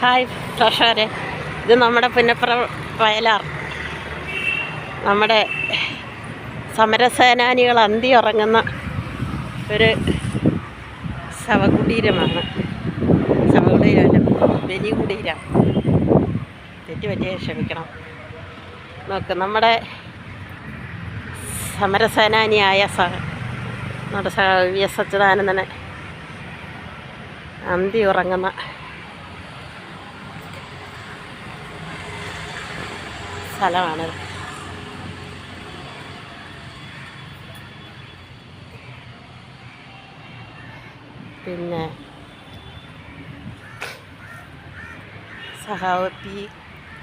Hi പ്രഷരെ, ഇത് നമ്മുടെ പുന്നപ്ര വയലാർ. നമ്മുടെ സമരസേനാനികൾ അന്തി ഉറങ്ങുന്ന ഒരു ശവകുടീരമാണ്. ശവകുടീരമല്ല, ബലികുടീരം. തെറ്റുപറ്റിയ ക്ഷമിക്കണം. നോക്ക്, നമ്മുടെ സമരസേനാനിയായ നമ്മുടെ VS അച്യുതാനന്ദനെ അന്തി ഉറങ്ങുന്ന സ്ഥലമാണിത്. പിന്നെ സഖാവ് P.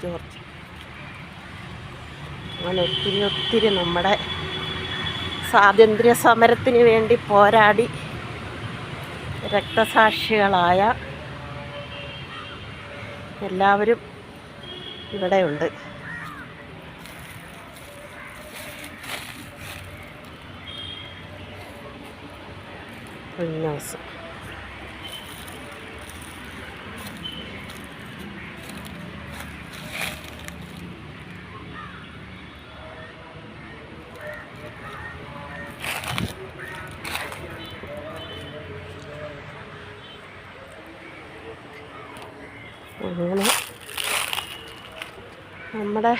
ജോർജ്, അങ്ങനെ ഒത്തിരി നമ്മുടെ സ്വാതന്ത്ര്യ സമരത്തിന് വേണ്ടി പോരാടി രക്തസാക്ഷികളായ എല്ലാവരും ഇവിടെയുണ്ട്. ഉല്ലാസം അങ്ങനെ നമ്മുടെ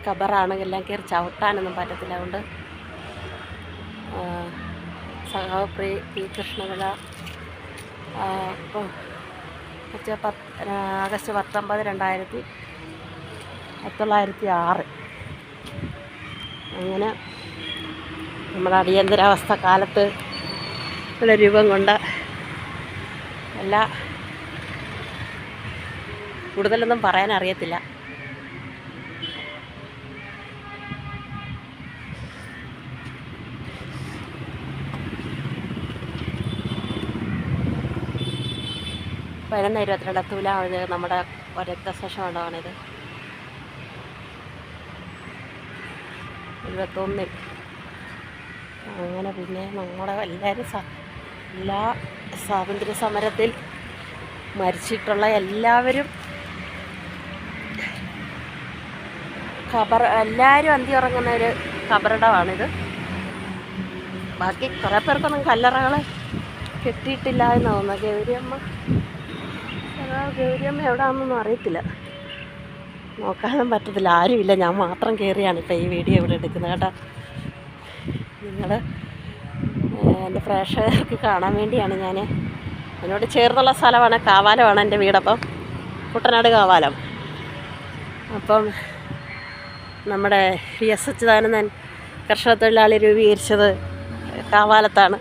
ഖബറാണ്, എല്ലാം കയറി ചവിട്ടാനൊന്നും പറ്റത്തില്ല. അതുകൊണ്ട് സഖാവ് P. കൃഷ്ണപിള്ള ആഗസ്റ്റ് 19, 1906 അങ്ങനെ നമ്മുടെ അടിയന്തരാവസ്ഥ കാലത്ത് ഉള്ള രൂപം കൊണ്ട് എല്ലാ കൂടുതലൊന്നും പറയാൻ അറിയത്തില്ല. പതിനൊന്ന് 22 തുലാണിത്. നമ്മുടെ രക്തസാക്ഷ്യം ഉണ്ടാവാണിത്. 21 അങ്ങനെ പിന്നെ നമ്മുടെ എല്ലാവരും എല്ലാ സ്വാതന്ത്ര്യ സമരത്തിൽ മരിച്ചിട്ടുള്ള എല്ലാവരും എല്ലാവരും അന്തി ഉറങ്ങുന്ന ഒരു ഖബറിടമാണിത്. ബാക്കി കുറേ പേർക്കൊന്നും കല്ലറകൾ കെട്ടിയിട്ടില്ല എന്ന് തോന്നുന്നു. ഗൗരിയമ്മ എവിടെയാണെന്നൊന്നും അറിയത്തില്ല, നോക്കാനും പറ്റത്തില്ല. ആരുമില്ല, ഞാൻ മാത്രം കയറിയാണ് ഇപ്പോൾ ഈ വീഡിയോ ഇവിടെ എടുക്കുന്നത് കേട്ടോ. നിങ്ങൾ എൻ്റെ പ്രേക്ഷകർക്ക് കാണാൻ വേണ്ടിയാണ് ഞാൻ. എന്നോട് ചേർന്നുള്ള സ്ഥലമാണ്, കാവാലമാണ് എൻ്റെ വീടപ്പം, കുട്ടനാട് കാവാലം. അപ്പം നമ്മുടെ VS അച്യുതാനന്ദൻ കർഷക തൊഴിലാളി രൂപീകരിച്ചത് കാവാലത്താണ്.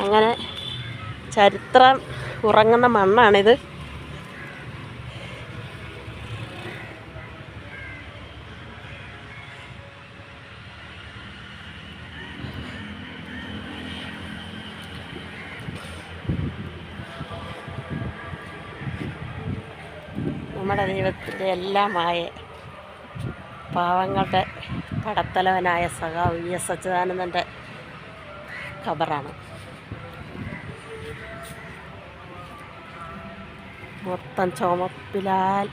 അങ്ങനെ ചരിത്രം ഉറങ്ങുന്ന മണ്ണാണിത്. നമ്മുടെ ദൈവത്തിൻ്റെ എല്ലാമായ പാവങ്ങളുടെ പടത്തലവനായ സഖാവ് VS അച്യുതാനന്ദൻ്റെ ഖബറാണ്. മൊത്തം ചുമപ്പിലാൽ